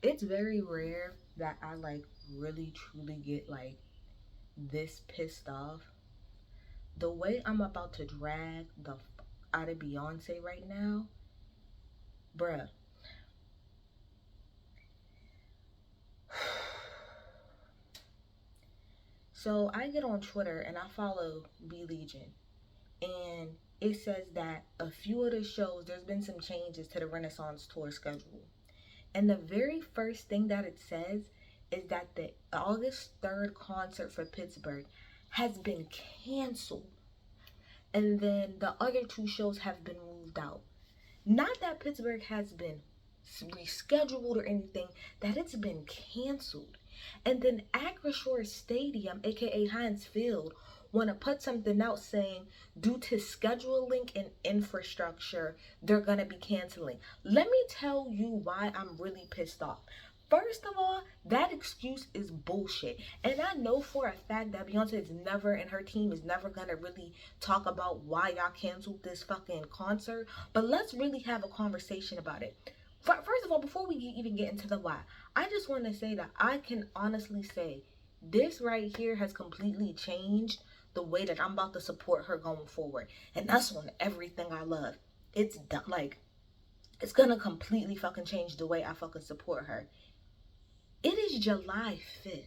it's very rare that I like really truly get like this pissed off. The way I'm about to drag the out of Beyonce right now, bruh. So I get on Twitter and I follow B Legion, and it says that a few of the shows there's been some changes to the Renaissance tour schedule. And the very first thing that it says is that the August 3rd concert for Pittsburgh has been canceled. And then the other two shows have been moved out. Not that Pittsburgh has been rescheduled or anything, that it's been canceled. And then Acrisure Stadium, aka Heinz Field, want to put something out saying due to scheduling and infrastructure, they're going to be canceling. Let me tell you why I'm really pissed off. First of all, that excuse is bullshit. And I know for a fact that Beyonce is never, and her team is never gonna really talk about why y'all canceled this fucking concert. But let's really have a conversation about it. First of all, before we even get into the why, I just want to say that I can honestly say this right here has completely changed the way that I'm about to support her going forward. And that's on everything I love. It's done. Like, it's gonna completely fucking change the way I fucking support her. It is July 5th.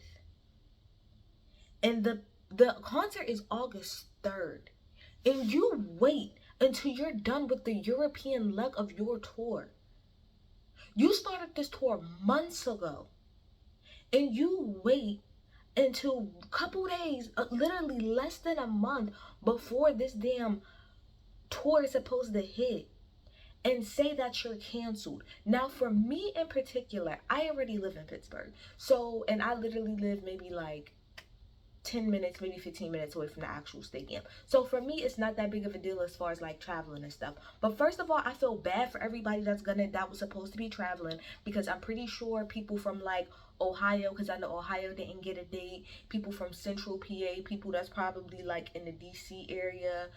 And the concert is August 3rd. And you wait until you're done with the European leg of your tour. You started this tour months ago. And you wait until a couple days, literally less than a month before this damn tour is supposed to hit, and say that you're canceled. Now, for me in particular, I already live in Pittsburgh. So, and I literally live maybe like 10 minutes, maybe 15 minutes away from the actual stadium. So for me, it's not that big of a deal as far as like traveling and stuff. But first of all, I feel bad for everybody that was supposed to be traveling, because I'm pretty sure people from like Ohio, because I know Ohio didn't get a date, people from Central PA, people that's probably like in the DC area,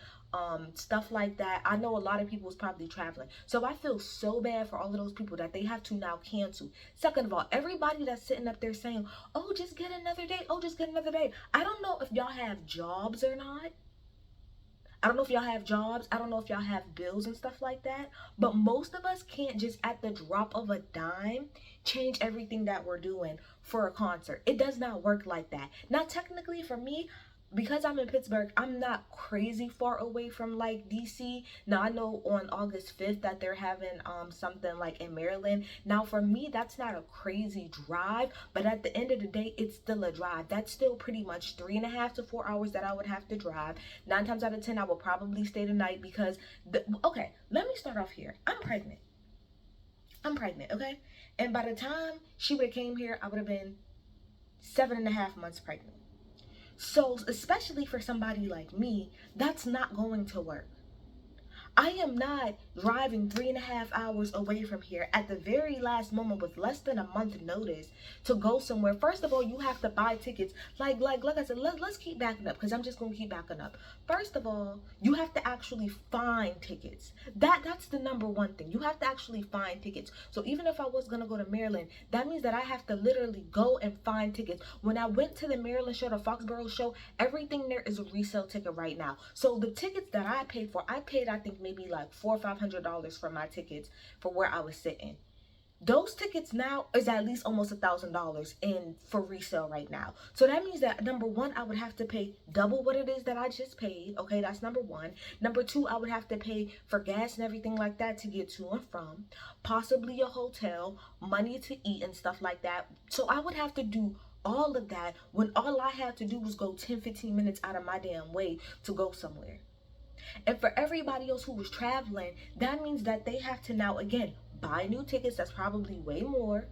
stuff like that. I know a lot of people was probably traveling. So I feel so bad for all of those people that they have to now cancel. Second of all, everybody that's sitting up there saying, oh, just get another day, oh, just get another day. I don't know if y'all have jobs or not. I don't know if y'all have jobs. I don't know if y'all have bills and stuff like that. But most of us can't just at the drop of a dime change everything that we're doing for a concert. It does not work like that. Now, technically for me, because I'm in Pittsburgh, I'm not crazy far away from like DC. Now I know on August 5th that they're having something like in Maryland. Now for me, that's not a crazy drive, but at the end of the day, it's still a drive. That's still pretty much 3.5 to 4 hours that I would have to drive. 9 times out of 10, I will probably stay the night because okay, let me start off here. I'm pregnant. Okay? And by the time she would have came here, I would have been 7.5 months pregnant. So, especially for somebody like me, that's not going to work. I am not driving 3.5 hours away from here at the very last moment with less than a month notice to go somewhere. First of all, you have to buy tickets. Like I said, let's keep backing up, because I'm just going to keep backing up. First of all, you have to actually find tickets. That's the number one thing. You have to actually find tickets. So even if I was going to go to Maryland, that means that I have to literally go and find tickets. When I went to the Maryland show, the Foxborough show, everything there is a resale ticket right now. So the tickets that I paid for, I think maybe like $400 or $500 for my tickets for where I was sitting. Those tickets now is at least almost $1,000 in for resale right now. So that means that number one, I would have to pay double what it is that I just paid. Okay, that's number one. Number two, I would have to pay for gas and everything like that to get to and from, possibly a hotel, money to eat and stuff like that. So I would have to do all of that when all I had to do was go 10-15 minutes out of my damn way to go somewhere. And for everybody else who was traveling, that means that they have to now, again, buy new tickets. That's probably way more.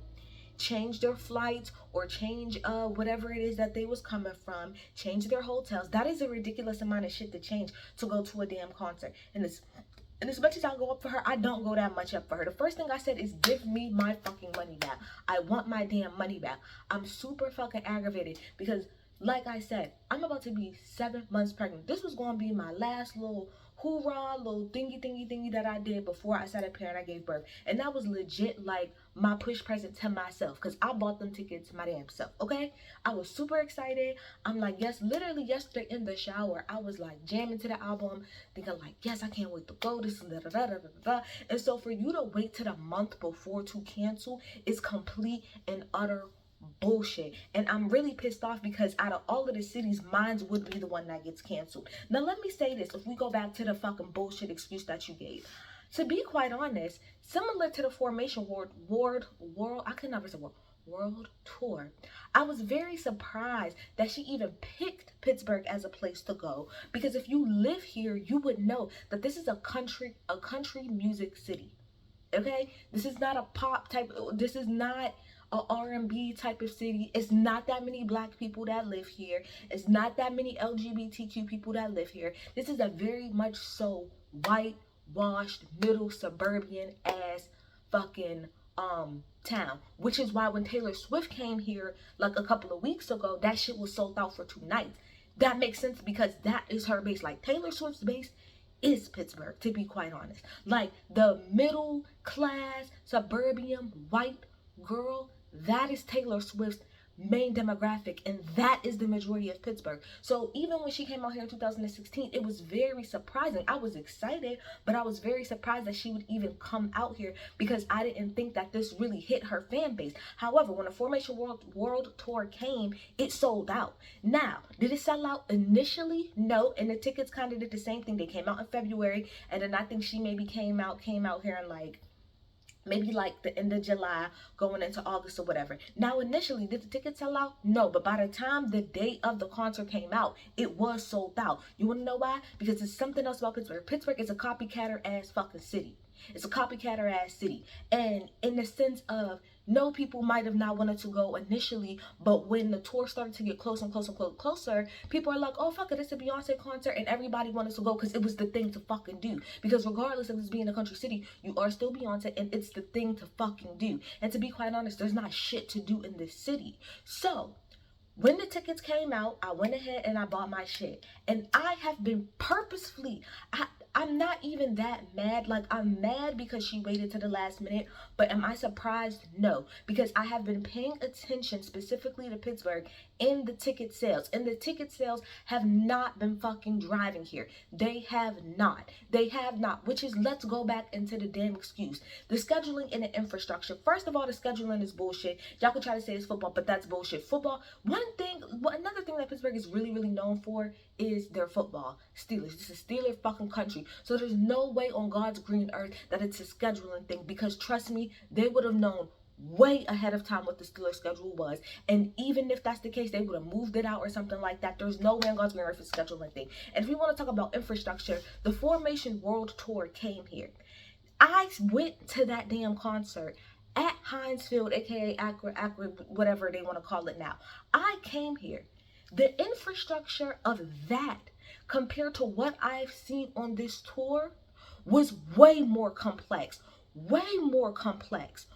Change their flights or change whatever it is that they was coming from. Change their hotels. That is a ridiculous amount of shit to change to go to a damn concert. And as much as I go up for her, I don't go that much up for her. The first thing I said is, give me my fucking money back. I want my damn money back. I'm super fucking aggravated because, like I said, I'm about to be 7 months pregnant. This was going to be my last little hoorah, little thingy that I did before I sat up here and I gave birth. And that was legit like my push present to myself, because I bought them tickets my damn self, okay? I was super excited. I'm like, yes, literally yesterday in the shower, I was like jamming to the album, thinking like, yes, I can't wait to go. This da da da da da da. And so for you to wait to the month before to cancel is complete and utter bullshit. And I'm really pissed off because out of all of the cities, mine would be the one that gets canceled. Now let me say this, if we go back to the fucking bullshit excuse that you gave, to be quite honest, similar to the Formation World Tour, I was very surprised that she even picked Pittsburgh as a place to go, because if you live here, you would know that this is a country music city. Okay, this is not a pop type, this is not a R&B type of city. It's not that many black people that live here. It's not that many LGBTQ people that live here. This is a very much so whitewashed, middle suburban ass fucking town. Which is why when Taylor Swift came here like a couple of weeks ago, that shit was sold out for 2 nights. That makes sense because that is her base. Like, Taylor Swift's base is Pittsburgh, to be quite honest. Like, the middle class suburban white girl, that is Taylor Swift's main demographic, and that is the majority of Pittsburgh. So even when she came out here in 2016, it was very surprising. I was excited, but I was very surprised that she would even come out here, because I didn't think that this really hit her fan base. However, when the Formation World Tour came, it sold out. Now, did it sell out initially? No, and the tickets kind of did the same thing. They came out in February, and then I think she maybe came out here in like maybe like the end of July going into August or whatever. Now, initially, did the tickets sell out? No, but by the time the date of the concert came out, it was sold out. You want to know why? Because it's something else about Pittsburgh. Pittsburgh is a copycatter ass fucking city. It's a copycatter ass city. And in the sense of, no, people might have not wanted to go initially, but when the tour started to get closer and closer, people are like, oh, fuck it, it's a Beyonce concert, and everybody wanted to go because it was the thing to fucking do. Because regardless of this being a country city, you are still Beyonce, and it's the thing to fucking do. And to be quite honest, there's not shit to do in this city. So, when the tickets came out, I went ahead and I bought my shit. And I have been purposefully, I'm not even that mad. Like, I'm mad because she waited to the last minute. But am I surprised? No. Because I have been paying attention specifically to Pittsburgh in the ticket sales. And the ticket sales have not been fucking driving here. They have not. They have not. Which is, let's go back into the damn excuse. The scheduling and the infrastructure. First of all, the scheduling is bullshit. Y'all can try to say it's football, but that's bullshit. Football, another thing that Pittsburgh is really, really known for is their football. Steelers. This is a Steeler fucking country. So there's no way on God's green earth that it's a scheduling thing, because trust me, they would have known way ahead of time what the Steelers schedule was. And even if that's the case, they would have moved it out or something like that. There's no way on God's green earth it's a scheduling thing. And if we want to talk about infrastructure, the Formation World Tour came here. I went to that damn concert at Heinz Field, aka Akron, whatever they want to call it now. I came here. The infrastructure of that compared to what I've seen on this tour was way more complex. Way more complex.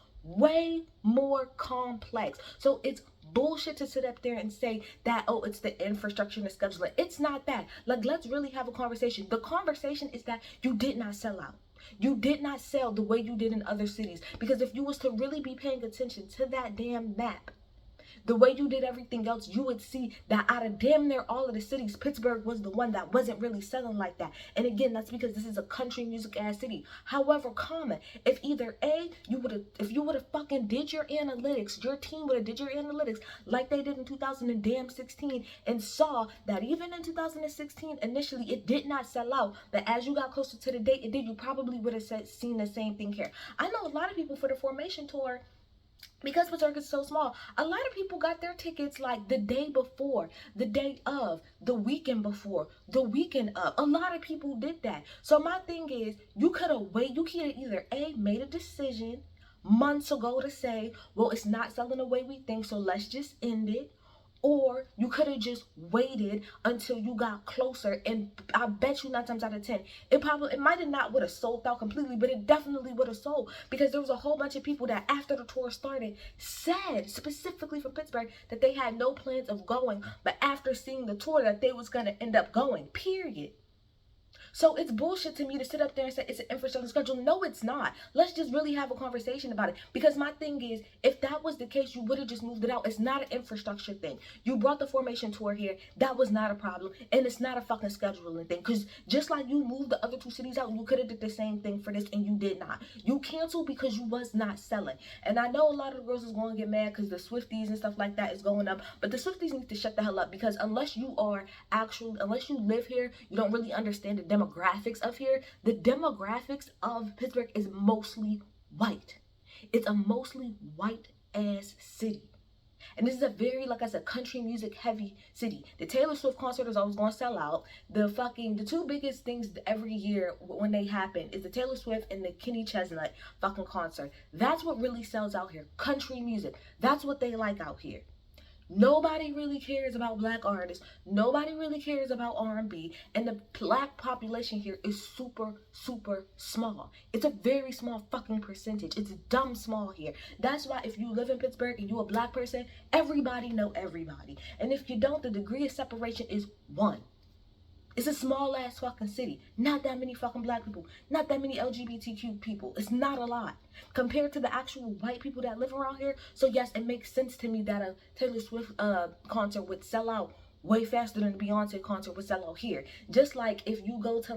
So it's bullshit to sit up there and say that, oh, it's the infrastructure and the scheduling. It's not that. Like, let's really have a conversation. The conversation is that you did not sell out. You did not sell the way you did in other cities. Because if you was to really be paying attention to that damn map, the way you did everything else, you would see that out of damn near all of the cities, Pittsburgh was the one that wasn't really selling like that. And again, that's because this is a country music ass city. However, if either A, if you would have fucking did your analytics, your team would have did your analytics like they did in 2016 and saw that even in 2016, initially it did not sell out. But as you got closer to the date it did, you probably would have seen the same thing here. I know a lot of people for the Formation Tour, because Pittsburgh is so small, a lot of people got their tickets like the day before, the day of, the weekend before, the weekend of. A lot of people did that. So my thing is, you could have either A, made a decision months ago to say, well, it's not selling the way we think, so let's just end it. Or you could have just waited until you got closer, and I bet you 9 times out of 10, it might have not would have sold out completely, but it definitely would have sold, because there was a whole bunch of people that after the tour started said, specifically from Pittsburgh, that they had no plans of going, but after seeing the tour that they was going to end up going, period. So it's bullshit to me to sit up there and say it's an infrastructure schedule. No, it's not. Let's just really have a conversation about it. Because my thing is, if that was the case, you would have just moved it out. It's not an infrastructure thing. You brought the formation tour here. That was not a problem. And it's not a fucking scheduling thing. Because just like you moved the other two cities out, you could have did the same thing for this and you did not. You canceled because you was not selling. And I know a lot of the girls is going to get mad because the Swifties and stuff like that is going up. But the Swifties need to shut the hell up, because unless you live here, you don't really understand the demographics of here. The demographics of Pittsburgh is mostly white. It's a mostly white ass city. And this is a very, like I said, country music heavy city. The Taylor Swift concert is always going to sell out. The two biggest things every year when they happen is the Taylor Swift and the Kenny Chesnut fucking concert. That's what really sells out here. Country music. That's what they like out here. Nobody really cares about black artists. Nobody really cares about R&B. And the black population here is super, super small. It's a very small fucking percentage. It's dumb small here. That's why if you live in Pittsburgh and you a black person, everybody know everybody. And if you don't, the degree of separation is 1. It's a small ass fucking city. Not that many fucking black people. Not that many LGBTQ people. It's not a lot compared to the actual white people that live around here. So yes, it makes sense to me that a Taylor Swift concert would sell out way faster than a Beyonce concert would sell out here. Just like if you go to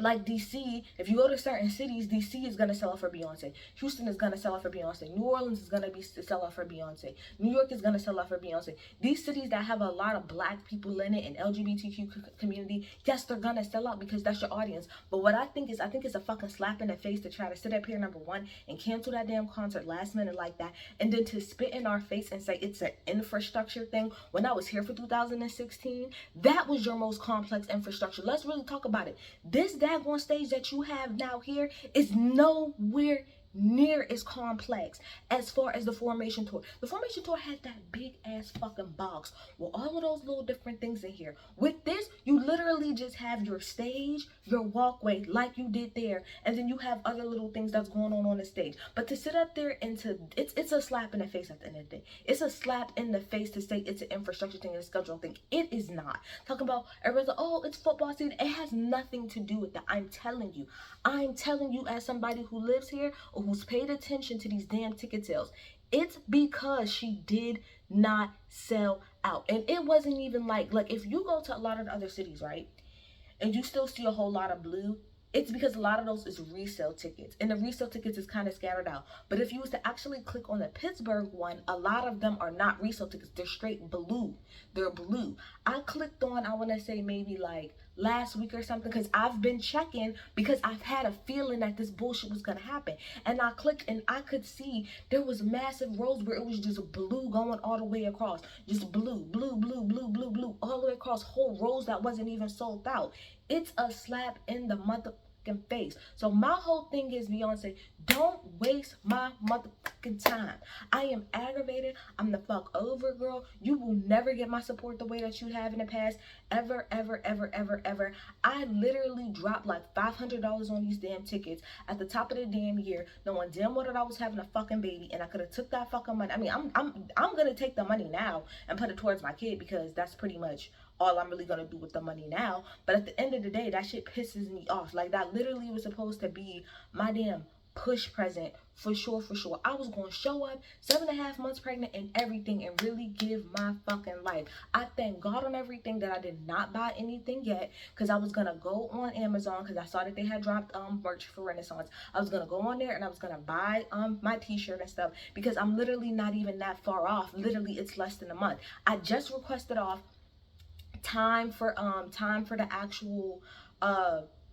like DC, if you go to certain cities, DC is gonna sell out for Beyonce. Houston is gonna sell out for Beyonce. New Orleans is gonna sell out for Beyonce. New York is gonna sell out for Beyonce. These cities that have a lot of black people in it and LGBTQ community, yes, they're gonna sell out because that's your audience. But what I think it's a fucking slap in the face to try to sit up here, number one, and cancel that damn concert last minute like that, and then to spit in our face and say it's an infrastructure thing. When I was here for 2016, that was your most complex infrastructure. Let's really talk about it. This daggone stage that you have now here is nowhere near as complex as far as the formation tour. The formation tour had that big ass fucking box with all of those little different things in here. With this, you literally just have your stage, your walkway like you did there, and then you have other little things that's going on the stage. But to sit up there and it's a slap in the face at the end of the day. It's a slap in the face to say it's an infrastructure thing and a schedule thing. It is not. Talking about everybody's like, oh, it's football season. It has nothing to do with that. I'm telling you as somebody who lives here or who's paid attention to these damn ticket sales. It's because she did not sell out. And it wasn't even like if you go to a lot of the other cities, right, and you still see a whole lot of blue, it's because a lot of those is resale tickets. And the resale tickets is kind of scattered out. But if you was to actually click on the Pittsburgh one, a lot of them are not resale tickets. They're straight blue. They're blue. I clicked on, I want to say maybe like last week or something, because I've been checking because I've had a feeling that this bullshit was going to happen. And I clicked and I could see there was massive rows where it was just blue going all the way across. Just blue, blue, blue, blue, blue, blue, all the way across, whole rows that wasn't even sold out. It's a slap in the motherfucking face. So my whole thing is, Beyonce, don't waste my motherfucking time. I am aggravated. I'm the fuck over, girl. You will never get my support the way that you have in the past. Ever, ever, ever, ever, ever. I literally dropped like $500 on these damn tickets at the top of the damn year, knowing damn well that I was having a fucking baby, and I could have took that fucking money. I mean, I'm gonna take the money now and put it towards my kid, because that's pretty much all I'm really gonna do with the money now. But at the end of the day, that shit pisses me off. Like, that literally was supposed to be my damn push present for sure. I was gonna show up 7.5 months pregnant and everything and really give my fucking life. I thank God on everything that I did not buy anything yet, because I was gonna go on Amazon because I saw that they had dropped merch for Renaissance. I was gonna go on there and I was gonna buy my t-shirt and stuff, because I'm literally not even that far off. Literally, it's less than a month. I just requested off time for the actual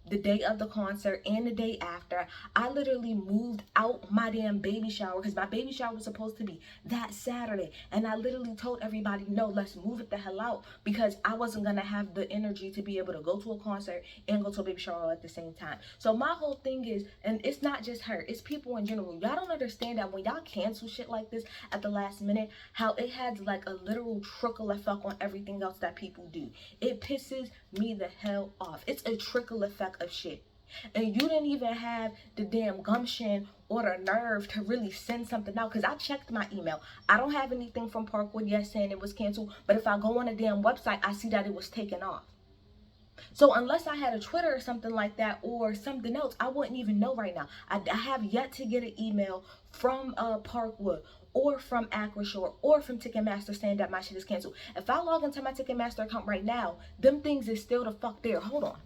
the day of the concert and the day after. I literally moved out my damn baby shower, because my baby shower was supposed to be that Saturday, and I literally told everybody, no, let's move it the hell out, because I wasn't gonna have the energy to be able to go to a concert and go to a baby shower at the same time. So my whole thing is, and it's not just her, it's people in general, y'all don't understand that when y'all cancel shit like this at the last minute, how it has like a literal trickle effect on everything else that people do. It pisses me the hell off. It's a trickle effect of shit. And you didn't even have the damn gumption or the nerve to really send something out, because I checked my email. I don't have anything from Parkwood yet saying it was canceled, but if I go on a damn website, I see that it was taken off. So unless I had a Twitter or something like that or something else, I wouldn't even know right now. I have yet to get an email from Parkwood or from Acroshore or from Ticketmaster saying that my shit is canceled. If I log into my Ticketmaster account right now, them things is still the fuck there. Hold on.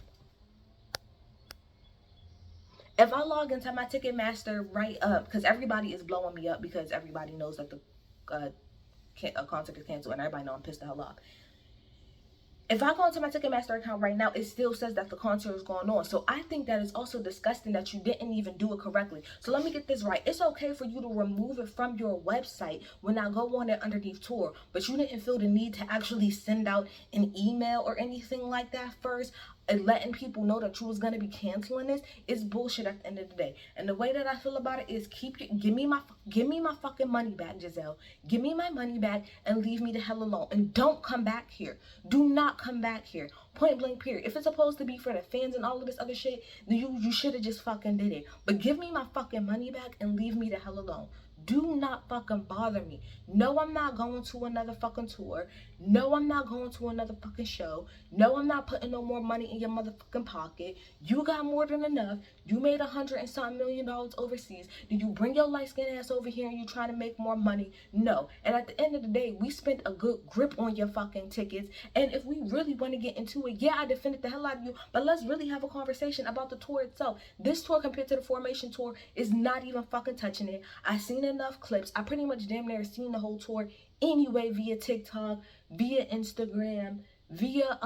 If I log into my Ticketmaster right up, because everybody is blowing me up because everybody knows that the concert is canceled and everybody know I'm pissed the hell off. If I go into my Ticketmaster account right now, it still says that the concert is going on. So I think that is also disgusting that you didn't even do it correctly. So let me get this right. It's okay for you to remove it from your website when I go on it underneath tour, but you didn't feel the need to actually send out an email or anything like that first, and letting people know that you was gonna be canceling this is bullshit at the end of the day. And the way that I feel about it is give me my fucking money back, Giselle. Give me my money back and leave me the hell alone. And don't come back here. Do not come back here. Point blank period. If it's supposed to be for the fans and all of this other shit, then you should have just fucking did it. But give me my fucking money back and leave me the hell alone. Do not fucking bother me. No, I'm not going to another fucking tour. No, I'm not going to another fucking show. No, I'm not putting no more money in your motherfucking pocket. You got more than enough. You made $100 and something million overseas. Did you bring your light skinned ass over here and you trying to make more money? No. And at the end of the day, we spent a good grip on your fucking tickets. And if we really want to get into it, yeah, I defended the hell out of you, but let's really have a conversation about the tour itself. This tour compared to the Formation tour is not even fucking touching it. I seen enough clips. I pretty much damn near seen the whole tour anyway via TikTok, via Instagram, via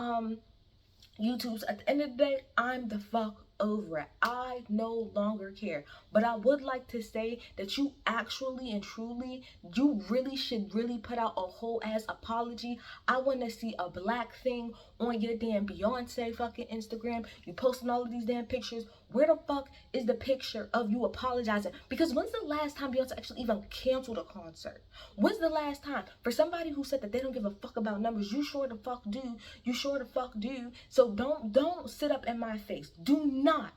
YouTube. At the end of the day, I'm the fuck over it. I no longer care. But I would like to say that you actually and truly, you really should really put out a whole ass apology. I want to see a black thing on your damn Beyonce fucking Instagram. You posting all of these damn pictures. Where the fuck is the picture of you apologizing? Because when's the last time Beyonce actually even canceled a concert? When's the last time? For somebody who said that they don't give a fuck about numbers, you sure the fuck do. You sure the fuck do. So don't sit up in my face. Do not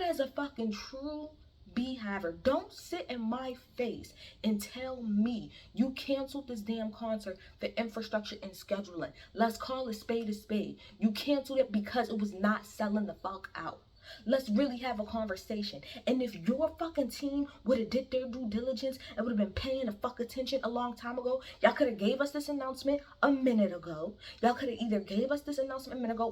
as a fucking true beehiver. Don't sit in my face and tell me you canceled this damn concert for infrastructure and scheduling. Let's call a spade a spade. You canceled it because it was not selling the fuck out. Let's really have a conversation. And if your fucking team would have did their due diligence and would have been paying the fuck attention a long time ago, y'all could have gave us this announcement a minute ago. Y'all could have either gave us this announcement a minute ago.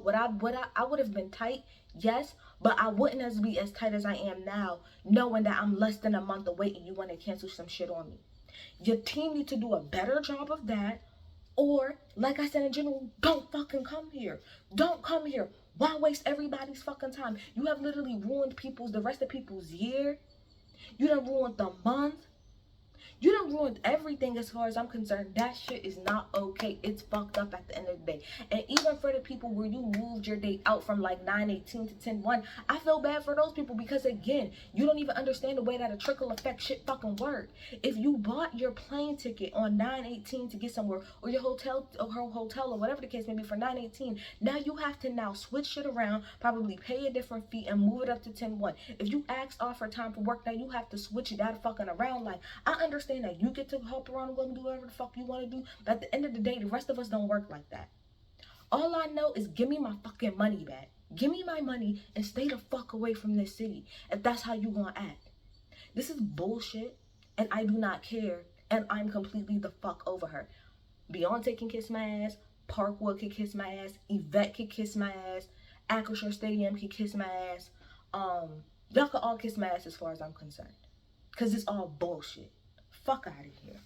I would have been tight, yes, but I wouldn't be as tight as I am now, knowing that I'm less than a month away and you want to cancel some shit on me. Your team needs to do a better job of that. Or, like I said in general, don't fucking come here. Don't come here. Why waste everybody's fucking time? You have literally ruined the rest of people's year. You done ruined the month. You done ruined everything as far as I'm concerned. That shit is not okay. It's fucked up at the end of the day. And even for the people where you moved your date out from like 9/18 to 10/1, I feel bad for those people because, again, you don't even understand the way that a trickle effect shit fucking work. If you bought your plane ticket on 9/18 to get somewhere, or your hotel or whatever the case may be for 9/18, now you have to now switch shit around, probably pay a different fee and move it up to 10/1. If you asked off for time for work, now you have to switch that fucking around. Like, I understand that you get to hop around and go and do whatever the fuck you want to do, but at the end of the day, the rest of us don't work like that. All I know is give me my fucking money back. Give me my money and stay the fuck away from this city if that's how you gonna act. This is bullshit and I do not care, and I'm completely the fuck over her. Beyonce can kiss my ass, Parkwood can kiss my ass, Yvette can kiss my ass, Acroshore Stadium can kiss my ass. Y'all can all kiss my ass as far as I'm concerned, because it's all bullshit. Fuck out of here.